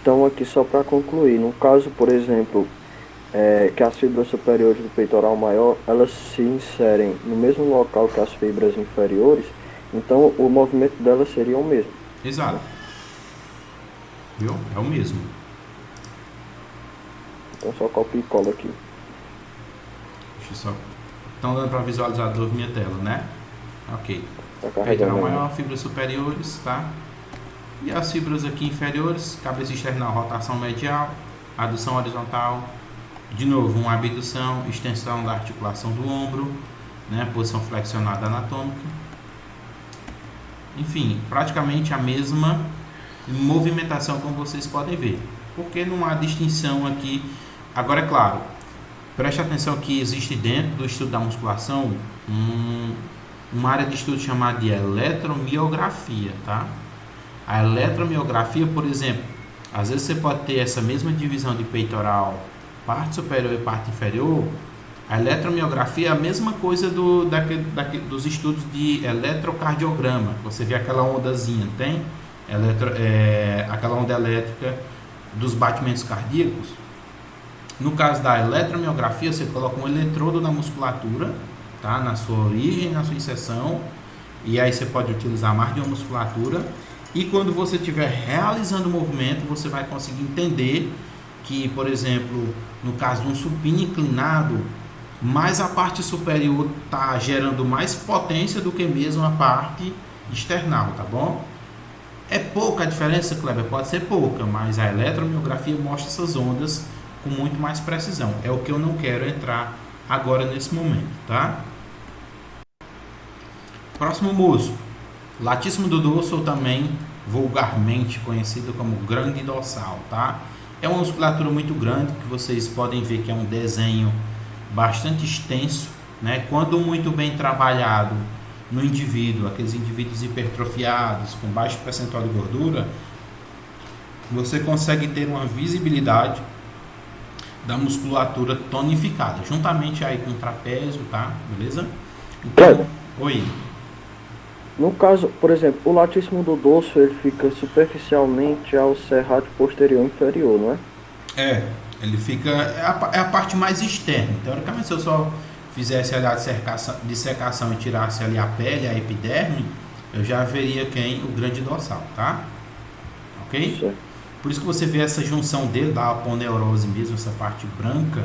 Então, aqui só para concluir, no caso, por exemplo, que as fibras superiores do peitoral maior, elas se inserem no mesmo local que as fibras inferiores, então o movimento delas seria o mesmo. Exato. Viu? É o mesmo. Então, só copia e cola aqui. Deixa eu só. Estão dando para visualizar a minha tela, né? Ok. Tá Peitoral carregando maior, ainda. fibras superiores, tá? E as fibras aqui inferiores, cabeça externa, rotação medial, adução horizontal, de novo, uma abdução, extensão da articulação do ombro, né? Posição flexionada anatômica. Enfim, praticamente a mesma movimentação como vocês podem ver. Porque não há distinção aqui. Agora, é claro, preste atenção que existe dentro do estudo da musculação uma área de estudo chamada de eletromiografia, tá? A eletromiografia, por exemplo, às vezes você pode ter essa mesma divisão de peitoral, parte superior e parte inferior. A eletromiografia é a mesma coisa dos estudos de eletrocardiograma. Você vê aquela ondazinha, tem? Aquela onda elétrica dos batimentos cardíacos. No caso da eletromiografia, você coloca um eletrodo na musculatura, tá? Na sua origem, na sua inserção, e aí você pode utilizar mais de uma musculatura. E quando você estiver realizando o movimento, você vai conseguir entender que, por exemplo, no caso de um supino inclinado, mais a parte superior está gerando mais potência do que mesmo a parte external, tá bom? É pouca a diferença, Kleber? Pode ser pouca, mas a eletromiografia mostra essas ondas com muito mais precisão. É o que eu não quero entrar agora nesse momento, tá? Próximo músculo, latíssimo do dorso, ou também vulgarmente conhecido como grande dorsal, tá? É uma musculatura muito grande que vocês podem ver que é um desenho bastante extenso, né? Quando muito bem trabalhado no indivíduo, aqueles indivíduos hipertrofiados com baixo percentual de gordura, você consegue ter uma visibilidade da musculatura tonificada, juntamente aí com o trapézio, tá? Beleza? Então, oi. No caso, por exemplo, o latíssimo do dorso, ele fica superficialmente ao serrátil posterior inferior, não é? Ele fica. É a parte mais externa. Teoricamente, se eu só fizesse ali a dissecação e tirasse ali a pele, a epiderme, eu já veria quem? O grande dorsal, tá? Ok? Certo. Por isso que você vê essa junção dele, da aponeurose mesmo, essa parte branca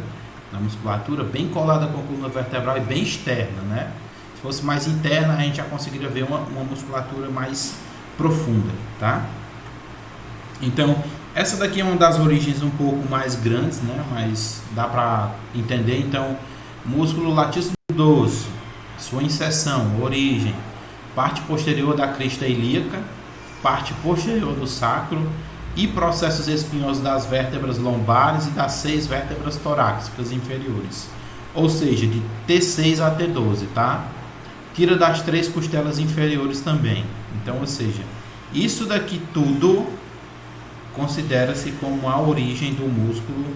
da musculatura, bem colada com a coluna vertebral e bem externa, né? Se fosse mais interna, a gente já conseguiria ver uma musculatura mais profunda, tá? Então, essa daqui é uma das origens um pouco mais grandes, né? Mas dá para entender. Então, músculo latíssimo do dorso, sua inserção, origem, parte posterior da crista ilíaca, parte posterior do sacro e processos espinhosos das vértebras lombares e das 6 vértebras torácicas inferiores. Ou seja, de T6 a T12, tá? Tira das 3 costelas inferiores também. Então, ou seja, isso daqui tudo considera-se como a origem do músculo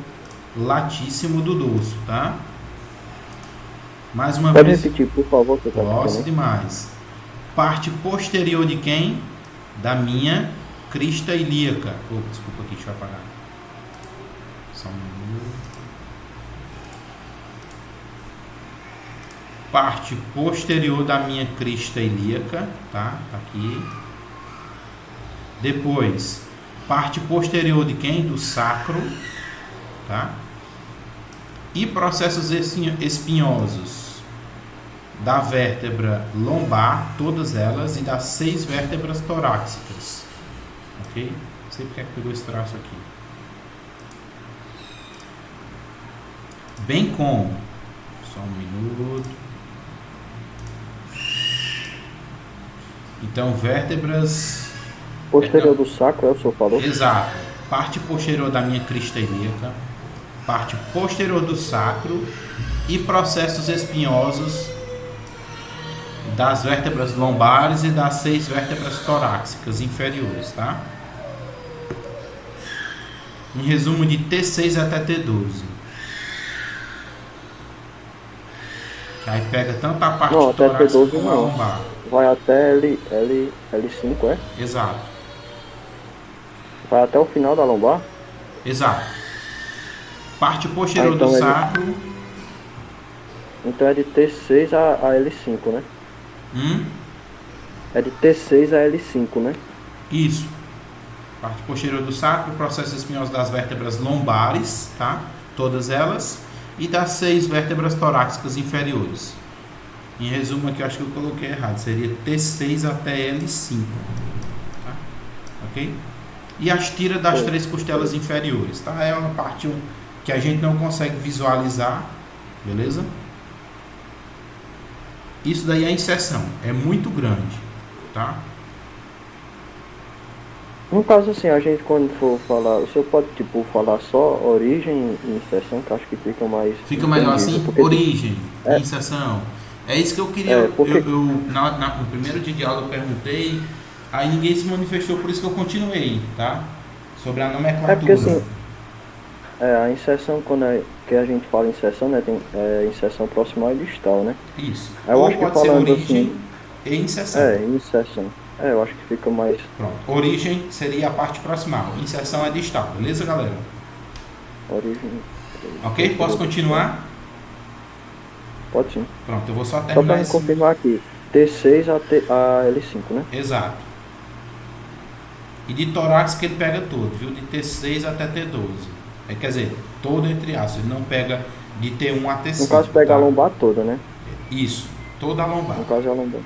latíssimo do dorso, tá? Mais uma Pode vez. repetir, por favor, que eu Posso demais. Parte posterior de quem? Da minha crista ilíaca. Desculpa aqui, deixa eu apagar. Só um minuto. Parte posterior da minha crista ilíaca, tá? Tá aqui. Depois, parte posterior de quem? Do sacro, tá? E processos espinhosos da vértebra lombar, todas elas, e das 6 vértebras torácicas. Ok? Não sei porque é que pegou esse traço aqui. Bem como, só um minuto. Então, vértebras posterior do sacro, o senhor falou? Exato. Parte posterior da minha crista ilíaca, parte posterior do sacro e processos espinhosos das vértebras lombares e das 6 vértebras torácicas inferiores, tá? Em resumo, de T6 até T12. Aí pega tanto a parte Não, até torácica T12 como a não. lombar. Vai até L5, é? Exato. Vai até o final da lombar? Exato. Parte posterior do então sacro. então é de T6 a L5, né? Hum? É de T6 a L5, né? Isso. Parte posterior do sacro, processo espinhoso das vértebras lombares, tá? Todas elas. E das 6 vértebras torácicas inferiores. Em resumo aqui, eu acho que eu coloquei errado. Seria T6 até L5. Tá? Ok? E as tiras das 3 costelas inferiores, tá? É uma parte que a gente não consegue visualizar, beleza? Isso daí é a inserção, é muito grande, tá? No caso assim, a gente quando for falar, o senhor pode tipo falar só origem e inserção, que eu acho que fica mais Fica melhor entendível, assim? porque tipo, Origem, é, inserção. É isso que eu queria. porque No primeiro dia de aula eu perguntei, aí ninguém se manifestou, por isso que eu continuei, tá? Sobre a é porque nomenclatura. assim, a inserção quando que a gente fala inserção, né, tem inserção proximal e distal, né? Isso. Aí eu Ou acho que pode ser falando assim, origem e inserção. inserção. Eu acho que fica mais Pronto. Origem seria a parte proximal, inserção é distal, beleza, galera? origem Ok? Posso posterior distal. continuar? Pode sim. Pronto, eu vou só Só para terminar me esse. confirmar aqui, T6 a L5, né? Exato. E de torácico ele pega todo, viu? De T6 até T12. Quer dizer, todo entre aspas. Ele não pega de T1 a No T5, caso, pega a tá? lombar toda, né? Isso, toda a lombar. No caso, é a lombar.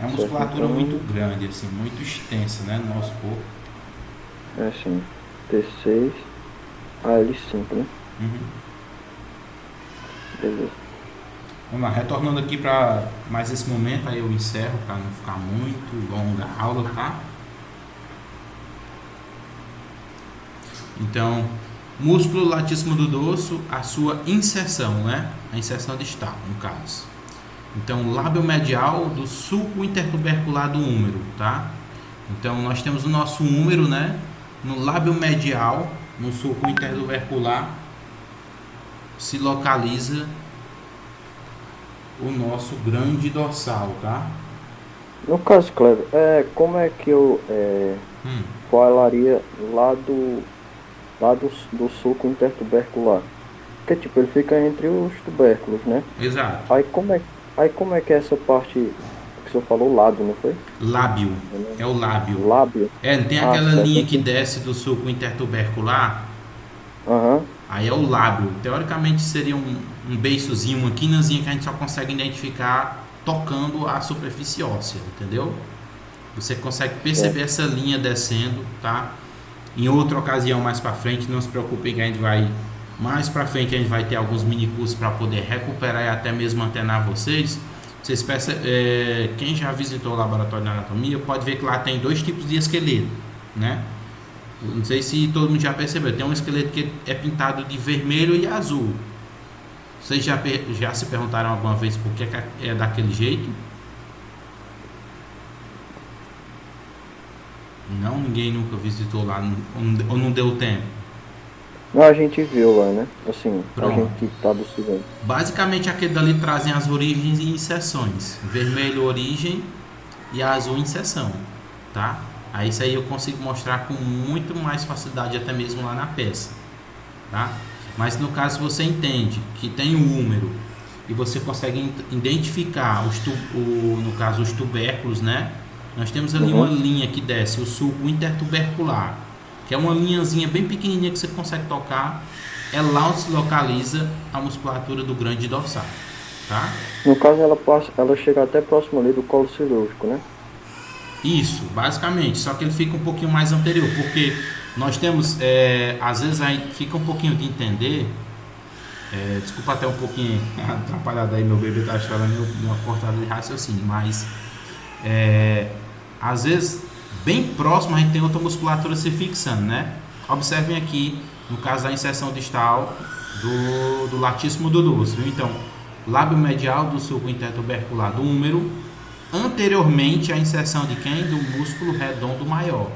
É uma Certo, musculatura muito então, grande, assim, muito extensa, né? No nosso corpo. é assim, T6 a L5, né? Uhum. Beleza. Vamos lá, retornando aqui para mais esse momento, aí eu encerro para não ficar muito longa a aula, tá? Então, músculo latíssimo do dorso, a sua inserção, né? A inserção distal, no caso. Então, lábio medial do sulco intertubercular do húmero, tá? Então, nós temos o nosso húmero, né? No lábio medial, no sulco intertubercular, se localiza o nosso grande dorsal, tá? No caso, Kleber, como é que eu Hum, falaria lá do sulco intertubercular? Porque, tipo, ele fica entre os tubérculos, né? exato. Aí como é que é essa parte que o senhor falou, lado, não foi? Lábio, Eu é não- o lábio. Lábio? É, tem Ah, aquela certo, linha que entendi. desce do sulco intertubercular. Aham, Aí é o lábio. Teoricamente seria um beiçozinho, uma quinazinha que a gente só consegue identificar tocando a superfície óssea, entendeu? Você consegue perceber certo. essa linha descendo, tá? Em outra ocasião mais para frente, não se preocupe que a gente vai mais para frente, a gente vai ter alguns mini cursos para poder recuperar e até mesmo antenar vocês. Vocês quem já visitou o laboratório de anatomia pode ver que lá tem dois tipos de esqueleto, né? Não sei se todo mundo já percebeu, tem um esqueleto que é pintado de vermelho e azul. Vocês já se perguntaram alguma vez por que é daquele jeito? Não, ninguém nunca visitou lá ou não deu tempo. Não, a gente viu lá, né? Assim, a Pronto. gente tava estudando. Basicamente aquele dali trazem as origens e inserções. Vermelho origem e azul inserção, tá? Aí isso aí eu consigo mostrar com muito mais facilidade até mesmo lá na peça, tá? Mas no caso você entende que tem o húmero e você consegue identificar no caso os tubérculos, né? Nós temos ali uma Uhum. linha que desce o sulco intertubercular, que é uma linhazinha bem pequenininha que você consegue tocar. É lá onde se localiza a musculatura do grande dorsal, tá? No caso, ela chega até próximo ali do colo cirúrgico, né? Isso, basicamente, só que ele fica um pouquinho mais anterior, porque nós temos, às vezes aí fica um pouquinho de entender, desculpa até um pouquinho atrapalhado aí, meu bebê tá chorando, uma cortada de raciocínio, mas às vezes bem próximo a gente tem outra musculatura se fixando, né? Observem aqui, no caso da inserção distal do latíssimo do dorso, viu? Então, lábio medial do sulco intertubercular do húmero, anteriormente à inserção de quem? Do músculo redondo maior.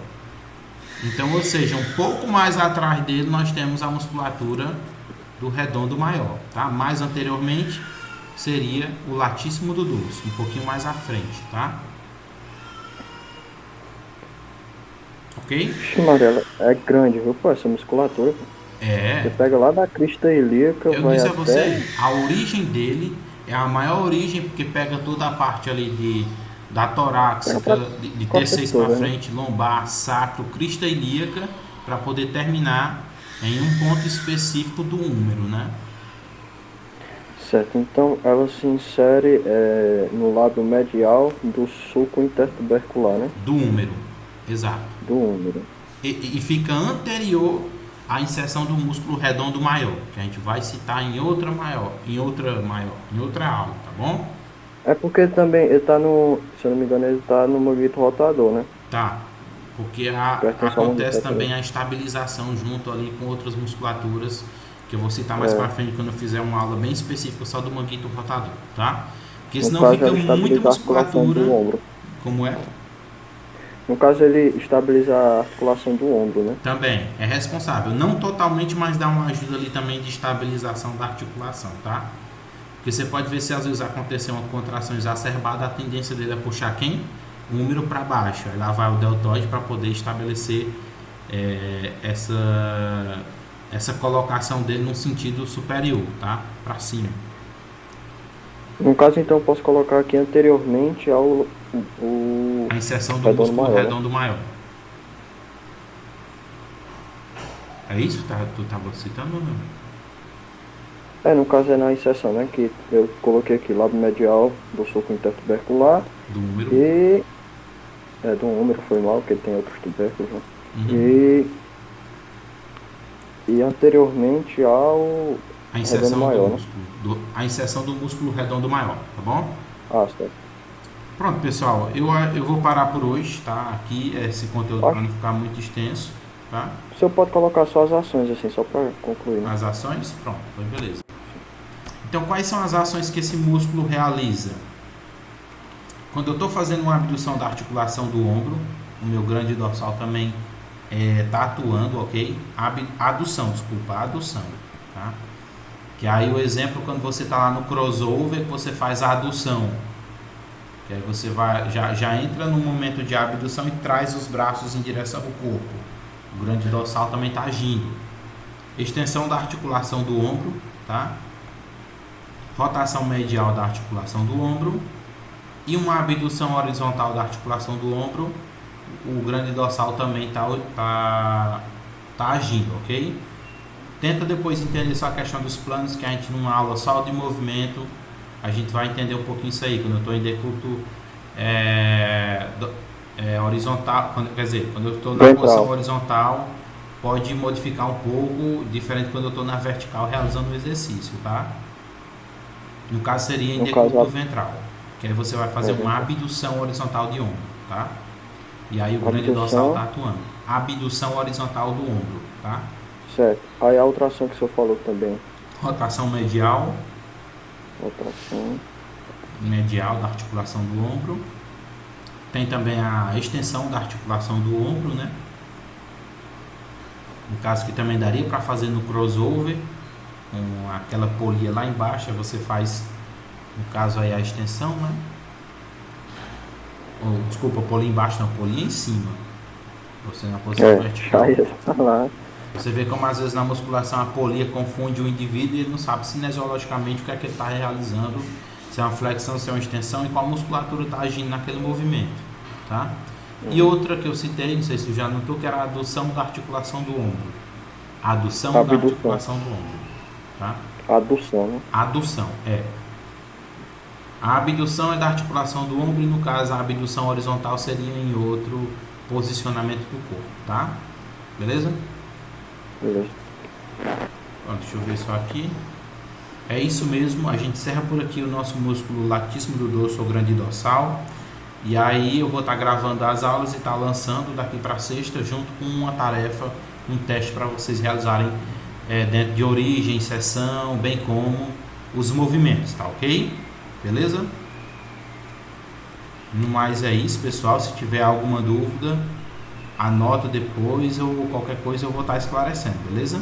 Então, ou seja, um pouco mais atrás dele nós temos a musculatura do redondo maior, tá? Mais anteriormente seria o latíssimo do dorso, um pouquinho mais à frente, tá? ok? Vixe, Maria, é grande, viu, pô, essa musculatura, pô. Você É, pega lá da crista ilíaca, eu vai disse a até você, a origem dele é a maior origem porque pega toda a parte ali da pega torácica, pra de costas terceiro para todas, né? frente, lombar, sacro, crista ilíaca, para poder terminar em um ponto específico do húmero, né? Certo, então ela se insere no lado medial do sulco intertubercular, né? Do húmero, exato. Do úmero. E fica anterior à inserção do músculo redondo maior, que a gente vai citar em outra aula, tá bom? É porque também ele tá no, se eu não me engano, ele tá no movimento rotador, né? Tá. Porque Pertence ao movimento acontece rotador. também a estabilização junto ali com outras musculaturas, que eu vou citar mais pra É, frente quando eu fizer uma aula bem específica só do manguito rotador, tá? Porque no senão caso, fica ela muita estabiliza a articulação do musculatura, ombro. como é? No caso, ele estabiliza a articulação do ombro, né? Também é responsável. Não totalmente, mas dá uma ajuda ali também de estabilização da articulação, tá? Porque você pode ver se às vezes acontecer uma contração exacerbada, a tendência dele é puxar quem? O úmero para baixo. Aí lá vai o deltoide para poder estabelecer essa colocação dele no sentido superior, tá? Para cima. No caso, então, eu posso colocar aqui anteriormente ao A o inserção do redondo músculo maior, né? redondo maior. É isso que tu estava citando ou não? No caso é na inserção, né? Que eu coloquei aqui, lado medial do sulco intertubercular Do úmero. e do úmero, foi mal, que tem outros tubérculos, né? Uhum. E, e anteriormente ao A redondo inserção do maior, né? músculo. A inserção do músculo redondo maior, tá bom? Ah, certo. Pronto, pessoal, eu vou parar por hoje, tá? Aqui esse conteúdo para Acho não ficar muito extenso, tá? que o senhor pode colocar só as ações, assim, só para concluir, né? As ações, pronto, então beleza. Então, quais são as ações que esse músculo realiza? Quando eu estou fazendo uma abdução da articulação do ombro, o meu grande dorsal também está atuando, ok? Adução, desculpa, adução, tá? Que aí o exemplo quando você está lá no crossover, você faz a adução, que aí você já entra no momento de abdução e traz os braços em direção ao corpo. O grande dorsal também está agindo. Extensão da articulação do ombro, tá? Rotação medial da articulação do ombro e uma abdução horizontal da articulação do ombro. O grande dorsal também tá agindo, ok? Tenta depois entender só a questão dos planos, que a gente numa aula só de movimento a gente vai entender um pouquinho isso aí. Quando eu estou em decúbito horizontal, quando eu estou na posição Ventral. horizontal, pode modificar um pouco, diferente quando eu estou na vertical realizando o exercício, tá? No caso seria em No caso, decúbito ventral, que aí você vai fazer uma ventral. abdução horizontal de ombro, tá? E aí o grande dorsal está Abdução, atuando. Abdução horizontal do ombro, tá? certo. Aí a outra ação que o senhor falou também. Rotação Outra ação, medial da articulação do ombro. Tem também a extensão da articulação do ombro, né? No caso que também daria para fazer no crossover, com aquela polia lá embaixo, aí você faz, no caso aí a extensão, né? Ou, desculpa, polia embaixo não, polia em cima. Você na posição já vertical. ia falar. Você vê como às vezes na musculação a polia confunde o indivíduo e ele não sabe cinesiologicamente o que é que ele está realizando, se é uma flexão, se é uma extensão e qual musculatura está agindo naquele movimento, tá? E Uhum. outra que eu citei, não sei se tu já notou, que era a adução da articulação do ombro. Adução da Abdução. articulação do ombro, tá? Adução, né? Adução, é. A abdução é da articulação do ombro e no caso a abdução horizontal seria em outro posicionamento do corpo, tá? Beleza? Beleza. Pronto, deixa eu ver só aqui. É isso mesmo, a gente encerra por aqui o nosso músculo latíssimo do dorso ou grande dorsal. E aí eu vou estar gravando as aulas e estar lançando daqui para sexta junto com uma tarefa, um teste para vocês realizarem dentro de origem, seção, bem como os movimentos, tá ok? Beleza? No mais é isso, pessoal. Se tiver alguma dúvida, anota depois ou qualquer coisa eu vou estar esclarecendo, beleza?